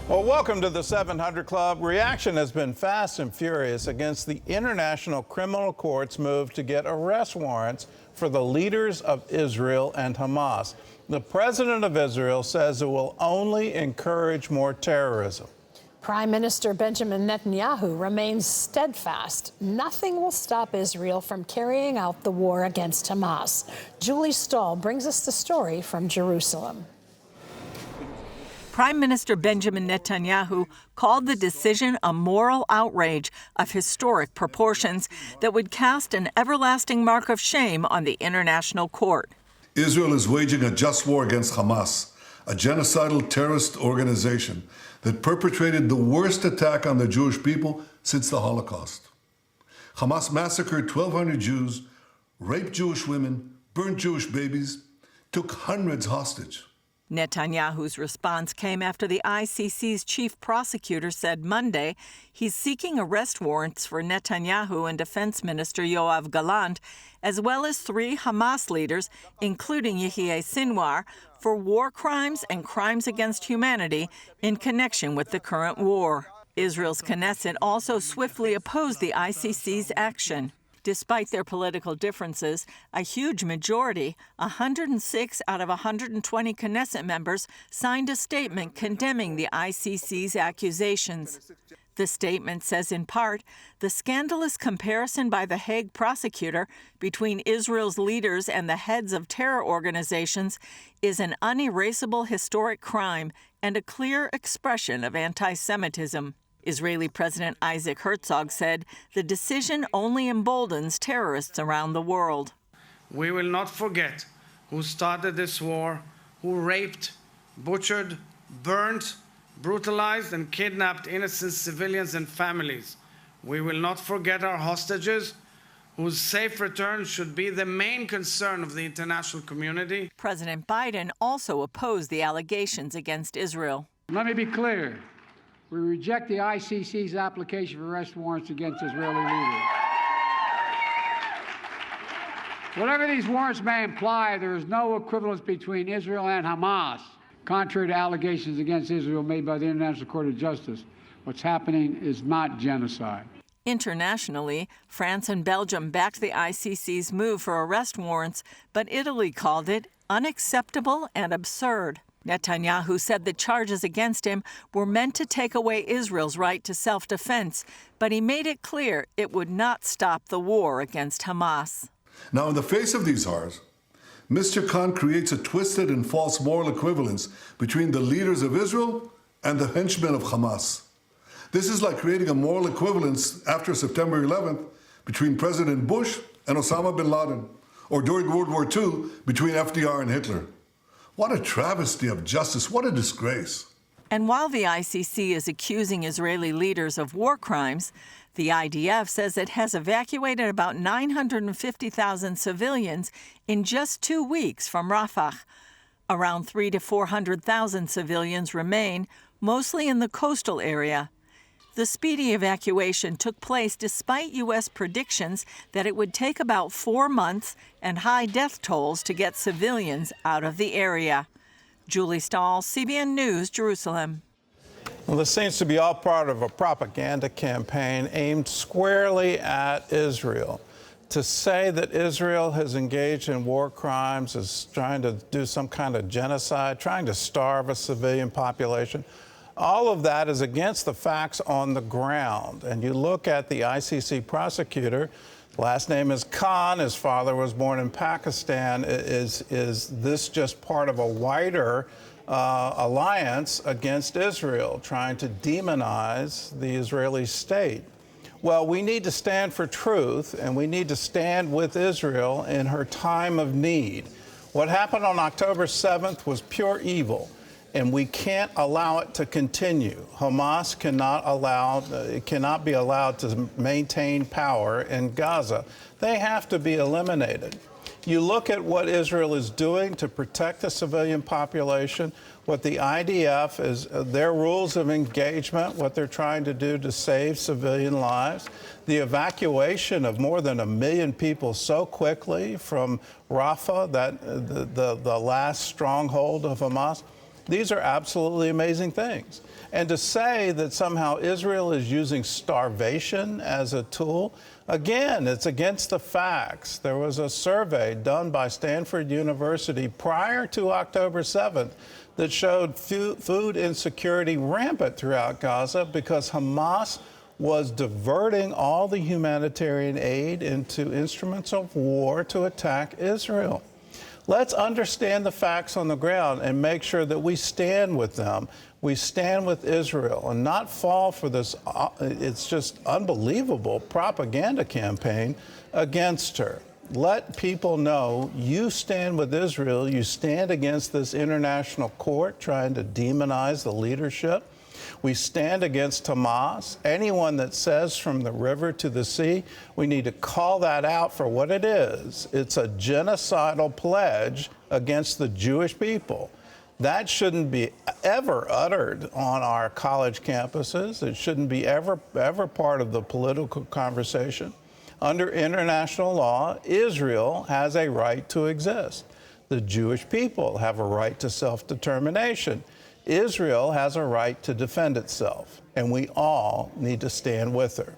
Well, welcome to the 700 Club. Reaction has been fast and furious against the International Criminal Court's move to get arrest warrants for the leaders of Israel and Hamas. The president of Israel says it will only encourage more terrorism. Prime Minister Benjamin Netanyahu remains steadfast. Nothing will stop Israel from carrying out the war against Hamas. Julie Stahl brings us the story from Jerusalem. Prime Minister Benjamin Netanyahu called the decision a moral outrage of historic proportions that would cast an everlasting mark of shame on the International Court. Israel is waging a just war against Hamas, a genocidal terrorist organization that perpetrated the worst attack on the Jewish people since the Holocaust. Hamas massacred 1,200 Jews, raped Jewish women, burned Jewish babies, took hundreds hostage. Netanyahu's response came after the ICC's chief prosecutor said Monday he's seeking arrest warrants for Netanyahu and Defense Minister Yoav Gallant, as well as 3 Hamas leaders, including Yahya Sinwar, for war crimes and crimes against humanity in connection with the current war. Israel's Knesset also swiftly opposed the ICC's action. Despite their political differences, a huge majority, 106 out of 120 Knesset members, signed a statement condemning the ICC's accusations. The statement says, in part, the scandalous comparison by the Hague prosecutor between Israel's leaders and the heads of terror organizations is an unerasable historic crime and a clear expression of anti-Semitism. Israeli President Isaac Herzog said the decision only emboldens terrorists around the world. We will not forget who started this war, who raped, butchered, burnt, brutalized, and kidnapped innocent civilians and families. We will not forget our hostages, whose safe return should be the main concern of the international community. President Biden also opposed the allegations against Israel. Let me be clear. We reject the ICC's application for arrest warrants against Israeli leaders. Whatever these warrants may imply, there is no equivalence between Israel and Hamas. Contrary to allegations against Israel made by the International Court of Justice, what's happening is not genocide. Internationally, France and Belgium backed the ICC's move for arrest warrants, but Italy called it unacceptable and absurd. Netanyahu said the charges against him were meant to take away Israel's right to self-defense, but he made it clear it would not stop the war against Hamas. Now, in the face of these horrors, Mr. Khan creates a twisted and false moral equivalence between the leaders of Israel and the henchmen of Hamas. This is like creating a moral equivalence after September 11th between President Bush and Osama bin Laden, or during World War II between FDR and Hitler. What a travesty of justice. What a disgrace. And while the ICC is accusing Israeli leaders of war crimes, the IDF says it has evacuated about 950,000 civilians in just 2 weeks from Rafah. Around 300,000 to 400,000 civilians remain, mostly in the coastal area. The speedy evacuation took place despite U.S. predictions that it would take about 4 months and high death tolls to get civilians out of the area. Julie Stahl, CBN News, Jerusalem. Well, this seems to be all part of a propaganda campaign aimed squarely at Israel. To say that Israel has engaged in war crimes, is trying to do some kind of genocide, trying to starve a civilian population, all of that is against the facts on the ground. And you look at the ICC prosecutor, last name is Khan, his father was born in Pakistan. Is this just part of a wider alliance against Israel, trying to demonize the Israeli state? Well, we need to stand for truth, and we need to stand with Israel in her time of need. What happened on October 7th was pure evil, and we can't allow it to continue. Hamas cannot be allowed to maintain power in Gaza. They have to be eliminated. You look at what Israel is doing to protect the civilian population, what the IDF is, their rules of engagement, what they're trying to do to save civilian lives, the evacuation of more than 1 million people so quickly from Rafah, that the last stronghold of Hamas. These are absolutely amazing things. And to say that somehow Israel is using starvation as a tool, again, it's against the facts. There was a survey done by Stanford University prior to October 7th that showed food insecurity rampant throughout Gaza because Hamas was diverting all the humanitarian aid into instruments of war to attack Israel. Let's understand the facts on the ground and make sure that we stand with them. We stand with Israel and not fall for this, it's just unbelievable propaganda campaign against her. Let people know you stand with Israel, you stand against this international court trying to demonize the leadership. We stand against Hamas. Anyone that says from the river to the sea, we need to call that out for what it is. It's a genocidal pledge against the Jewish people. That shouldn't be ever uttered on our college campuses. It shouldn't be ever part of the political conversation. Under international law, Israel has a right to exist. The Jewish people have a right to self-determination. Israel has a right to defend itself, and we all need to stand with her.